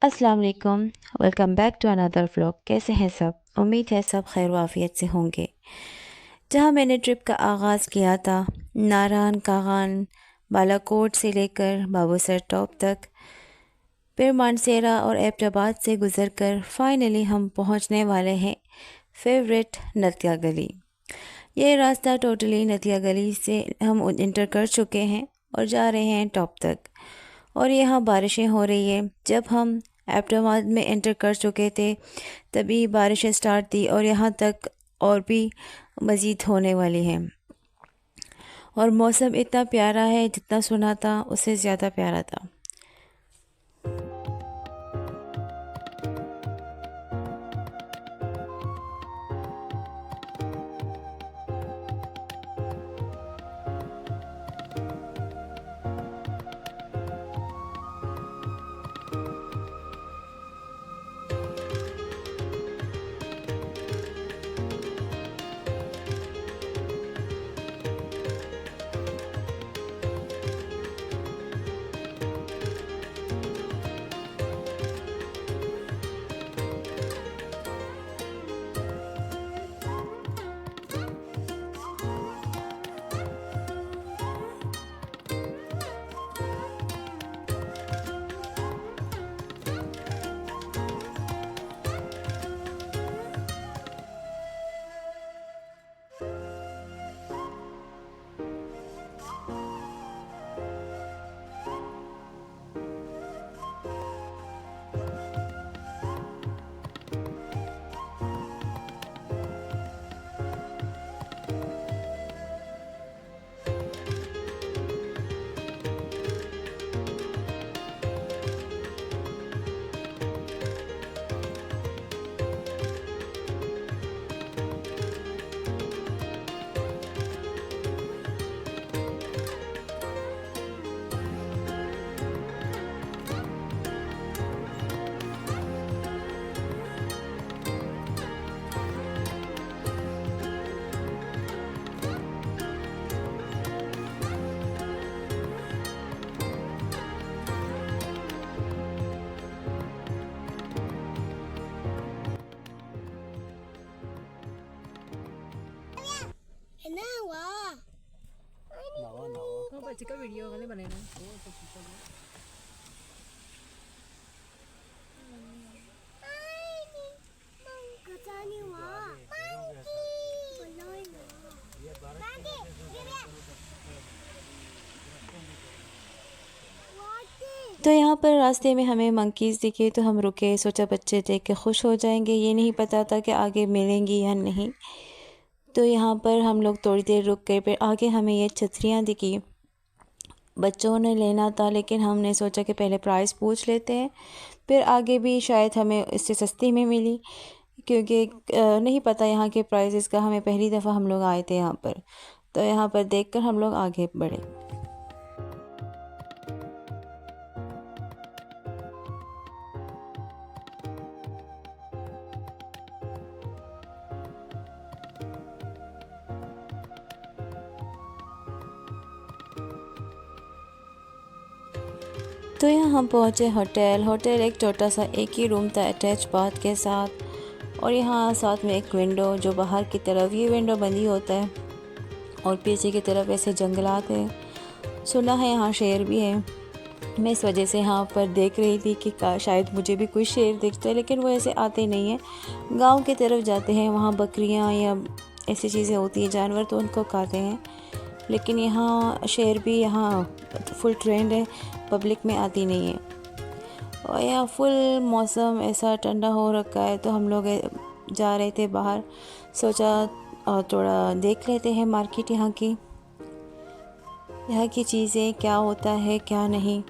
अस्सलाम वालेकुम। Welcome back to another vlog. कैसे हैं सब? उम्मीद है सब खैर वाफियत से होंगे। जहाँ मैंने ट्रिप का आगाज़ किया था, नारायण कागान बालाकोट से लेकर बाबूसर टॉप तक, फिर मानसेरा और एबटाबाद से गुज़रकर फाइनली हम पहुँचने वाले हैं फेवरेट नतिया गली। ये रास्ता टोटली नतिया गली से हम इंटर कर चुके हैं और जा रहे हैं टॉप तक। और यहाँ बारिशें हो रही है। जब हम एबटाबाद में एंटर कर चुके थे तभी बारिशें स्टार्ट थी और यहाँ तक और भी मज़ीद होने वाली हैं। और मौसम इतना प्यारा है, जितना सुना था उससे ज़्यादा प्यारा था। का वीडियो वाले बने ना तो यहाँ पर रास्ते में हमें मंकीज़ दिखे तो हम रुके, सोचा बच्चे देख के खुश हो जाएंगे। ये नहीं पता था कि आगे मिलेंगी या नहीं। तो यहाँ पर हम लोग थोड़ी देर रुक गए। फिर आगे हमें ये छतरियाँ दिखी। बच्चों ने लेना था लेकिन हमने सोचा कि पहले प्राइस पूछ लेते हैं, फिर आगे भी शायद हमें इससे सस्ती में मिली, क्योंकि नहीं पता यहाँ के प्राइसेस का। हमें पहली दफ़ा हम लोग आए थे यहाँ पर, तो यहाँ पर देखकर हम लोग आगे बढ़े। तो यहाँ हम पहुँचे होटल एक छोटा सा एक ही रूम था अटैच बाथ के साथ। और यहाँ साथ में एक विंडो, जो बाहर की तरफ ये विंडो बंदी होता है और पीछे की तरफ ऐसे जंगलात है। सुना है यहाँ शेर भी है। मैं इस वजह से यहाँ पर देख रही थी कि शायद मुझे भी कोई शेर दिखता है, लेकिन वो ऐसे आते नहीं हैं। गांव की तरफ जाते हैं, वहाँ बकरियाँ या ऐसी चीज़ें होती हैं जानवर, तो उनको खाते हैं। लेकिन यहाँ शेर भी यहाँ फुल ट्रेंड है, पब्लिक में आती नहीं है। और यहाँ फुल मौसम ऐसा ठंडा हो रखा है, तो हम लोग जा रहे थे बाहर। सोचा थोड़ा देख लेते हैं मार्केट यहाँ की चीज़ें, क्या होता है क्या नहीं।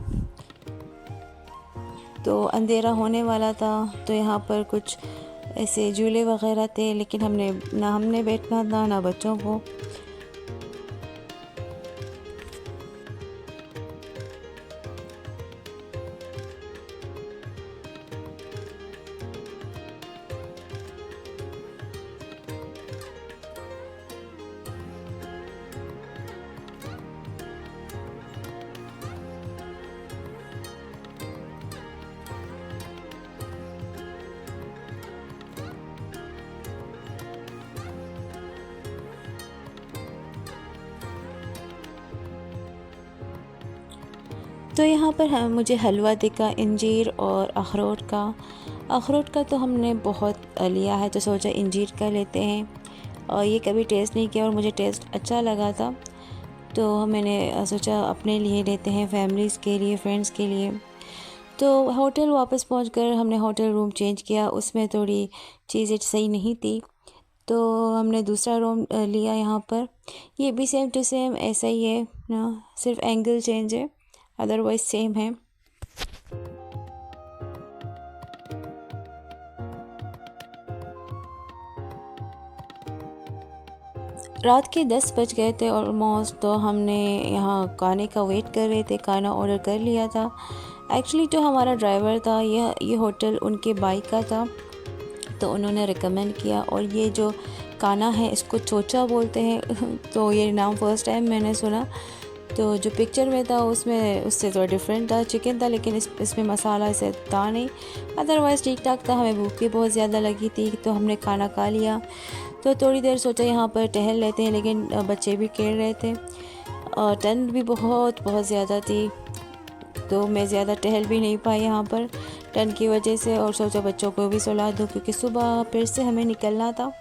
तो अंधेरा होने वाला था, तो यहाँ पर कुछ ऐसे झूले वगैरह थे, लेकिन हमने बैठना था ना बच्चों को। तो यहाँ पर मुझे हलवा दिखा इंजीर और अखरोट का। अखरोट का तो हमने बहुत लिया है, तो सोचा इंजीर का लेते हैं। और ये कभी टेस्ट नहीं किया और मुझे टेस्ट अच्छा लगा था, तो मैंने सोचा अपने लिए लेते हैं, फैमिलीज़ के लिए, फ्रेंड्स के लिए। तो होटल वापस पहुंचकर हमने होटल रूम चेंज किया, उसमें थोड़ी चीज़ें सही नहीं थी, तो हमने दूसरा रूम लिया यहाँ पर। ये भी सेम टू सेम ऐसा ही है ना, सिर्फ एंगल चेंज है, अदरवाइज़ सेम है। रात के 10 बज गए थे ऑलमोस्ट, तो हमने यहाँ खाने का वेट कर रहे थे, खाना ऑर्डर कर लिया था। एक्चुअली जो हमारा ड्राइवर था, ये होटल उनके बाइक का था, तो उन्होंने रिकमेंड किया। और ये जो खाना है इसको चोचा बोलते हैं तो ये नाम फ़र्स्ट टाइम मैंने सुना। तो जो पिक्चर में था उसमें उससे थोड़ा डिफरेंट था, चिकन था, लेकिन इसमें मसाला ऐसे था नहीं, अदरवाइज़ ठीक ठाक था। हमें भूख भी बहुत ज़्यादा लगी थी, तो हमने खाना खा लिया। तो थोड़ी देर सोचा यहाँ पर टहल लेते हैं, लेकिन बच्चे भी खेल रहे थे और ठंड भी बहुत बहुत ज़्यादा थी, तो मैं ज़्यादा टहल भी नहीं पाई यहाँ पर ठंड की वजह से। और सोचा बच्चों को भी सुला दूँ, क्योंकि सुबह फिर से हमें निकलना था।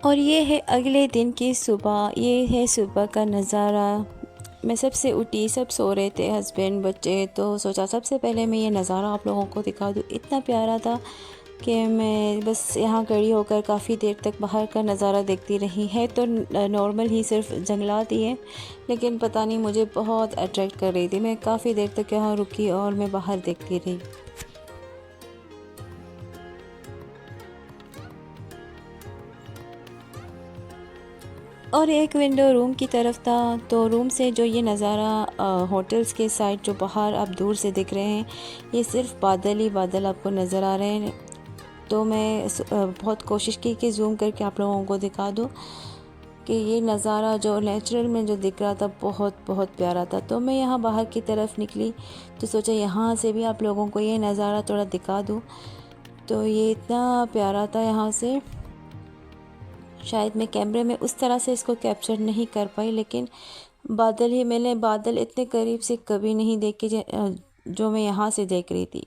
और ये है अगले दिन की सुबह, ये है सुबह का नज़ारा। मैं सबसे उठी, सब सो रहे थे, हस्बैंड बच्चे, तो सोचा सबसे पहले मैं ये नज़ारा आप लोगों को दिखा दूँ। इतना प्यारा था कि मैं बस यहाँ खड़ी होकर काफ़ी देर तक बाहर का नज़ारा देखती रही। है तो नॉर्मल ही, सिर्फ जंगलात ही हैं, लेकिन पता नहीं मुझे बहुत अट्रैक्ट कर रही थी। मैं काफ़ी देर तक यहाँ रुकी और मैं बाहर देखती रही। और एक विंडो रूम की तरफ था, तो रूम से जो ये नज़ारा होटल्स के साइड जो बाहर आप दूर से दिख रहे हैं, ये सिर्फ बादल ही बादल आपको नज़र आ रहे हैं। तो मैं बहुत कोशिश की कि जूम करके आप लोगों को दिखा दूँ कि ये नज़ारा जो नेचुरल में जो दिख रहा था, बहुत बहुत प्यारा था। तो मैं यहाँ बाहर की तरफ निकली, तो सोचा यहाँ से भी आप लोगों को ये नज़ारा थोड़ा दिखा दूँ। तो ये इतना प्यारा था यहाँ से, शायद मैं कैमरे में उस तरह से इसको कैप्चर नहीं कर पाई, लेकिन बादल ही, मैंने बादल इतने करीब से कभी नहीं देखे जो मैं यहाँ से देख रही थी।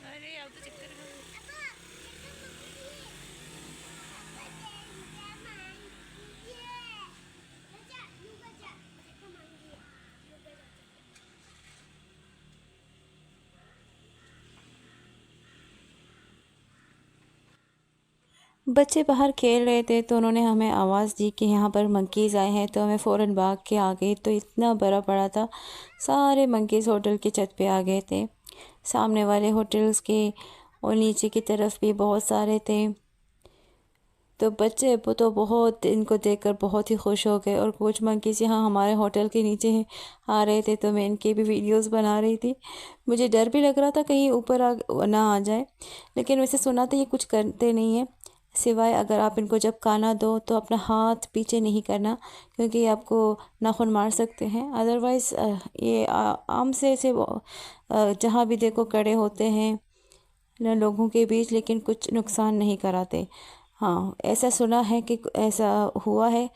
अरे अब तो चक्कर में बच्चे बाहर खेल रहे थे, तो उन्होंने हमें आवाज़ दी कि यहाँ पर मंकीज़ आए हैं, तो हमें फ़ौरन भाग के आ गई। तो इतना बड़ा पड़ा था, सारे मंकीज़ होटल की छत पे आ गए थे, सामने वाले होटल्स के, और नीचे की तरफ भी बहुत सारे थे। तो बच्चे तो बहुत इनको देखकर बहुत ही खुश हो गए, और कुछ मंकीज़ यहाँ हमारे होटल के नीचे आ रहे थे, तो मैं इनके भी वीडियोस बना रही थी। मुझे डर भी लग रहा था कहीं ऊपर ना आ जाए, लेकिन वैसे सुना था ये कुछ करते नहीं है, सिवाय अगर आप इनको जब खाना दो तो अपना हाथ पीछे नहीं करना, क्योंकि ये आपको नाखून मार सकते हैं। अदरवाइज़ ये आम से ऐसे जहाँ भी देखो खड़े होते हैं लोगों के बीच, लेकिन कुछ नुकसान नहीं कराते। हाँ, ऐसा सुना है कि ऐसा हुआ है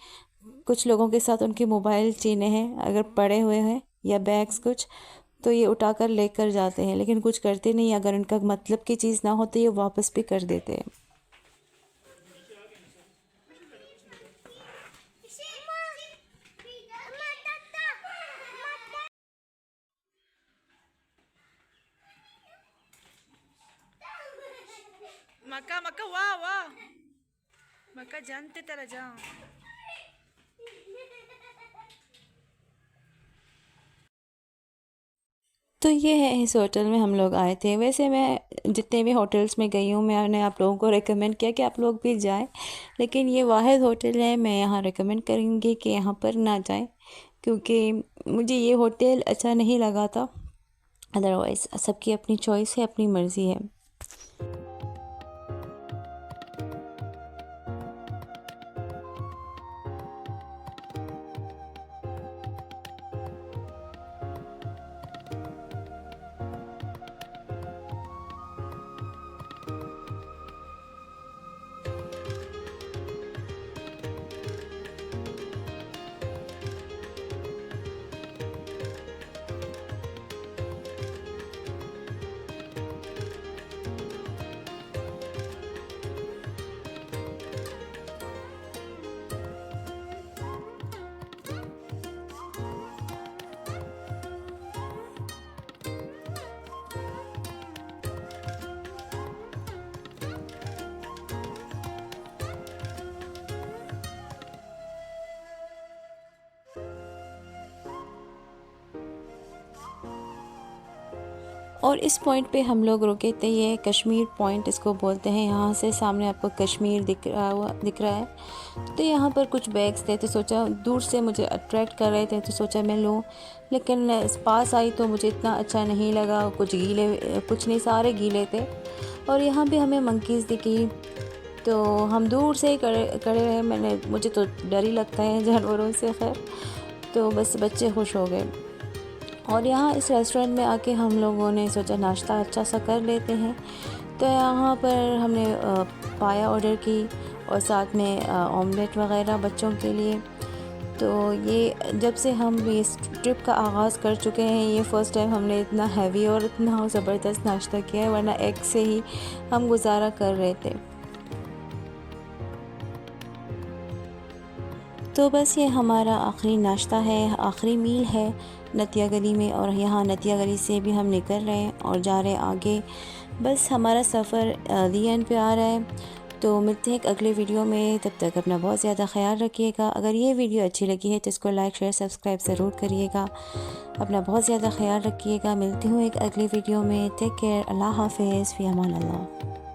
कुछ लोगों के साथ, उनके मोबाइल छीने हैं अगर पड़े हुए हैं या बैग्स कुछ, तो ये उठाकर लेकर जाते हैं, लेकिन कुछ करते नहीं। अगर उनका मतलब की चीज़ ना हो तो ये वापस भी कर देते हैं। maka maka wah wah maka jangan te tara jang तो ये है इस होटल में हम लोग आए थे। वैसे मैं जितने भी होटल्स में गई हूँ मैंने आप लोगों को रेकमेंड किया कि आप लोग भी जाएं, लेकिन ये वाहिद होटल है मैं यहाँ रेकमेंड करूँगी कि यहाँ पर ना जाएं, क्योंकि मुझे ये होटल अच्छा नहीं लगा था। अदरवाइज़ सबकी अपनी चॉइस है, अपनी मर्ज़ी है। और इस पॉइंट पे हम लोग रुके थे, ये कश्मीर पॉइंट इसको बोलते हैं। यहाँ से सामने आपको कश्मीर दिख रहा है। तो यहाँ पर कुछ बैग्स थे तो सोचा, दूर से मुझे अट्रैक्ट कर रहे थे तो सोचा मैं लूँ, लेकिन पास आई तो मुझे इतना अच्छा नहीं लगा। कुछ गीले, कुछ नहीं, सारे गीले थे। और यहाँ भी हमें मंकीज़ दिखी तो हम दूर से ही खड़े रहे। मुझे तो डर ही लगता है जानवरों से, खैर तो बस बच्चे खुश हो गए। और यहाँ इस रेस्टोरेंट में आके हम लोगों ने सोचा नाश्ता अच्छा सा कर लेते हैं। तो यहाँ पर हमने पाया ऑर्डर की और साथ में ऑमलेट वगैरह बच्चों के लिए। तो ये जब से हम इस ट्रिप का आगाज़ कर चुके हैं, ये फ़र्स्ट टाइम हमने इतना हैवी और इतना ज़बरदस्त नाश्ता किया है, वरना एग से ही हम गुजारा कर रहे थे। तो बस ये हमारा आखिरी नाश्ता है, आखिरी मील है नतिया गली में। और यहाँ नतिया गली से भी हम निकल रहे हैं और जा रहे हैं आगे। बस हमारा सफ़र दी एंड पे आ रहा है। तो मिलते हैं एक अगले वीडियो में, तब तक अपना बहुत ज़्यादा ख्याल रखिएगा। अगर ये वीडियो अच्छी लगी है तो इसको लाइक शेयर सब्सक्राइब ज़रूर करिएगा। अपना बहुत ज़्यादा ख्याल रखिएगा। मिलती हूँ एक अगले वीडियो में। Take care. अल्लाह हाफ़िज़। फ़ी अमान अल्लाह।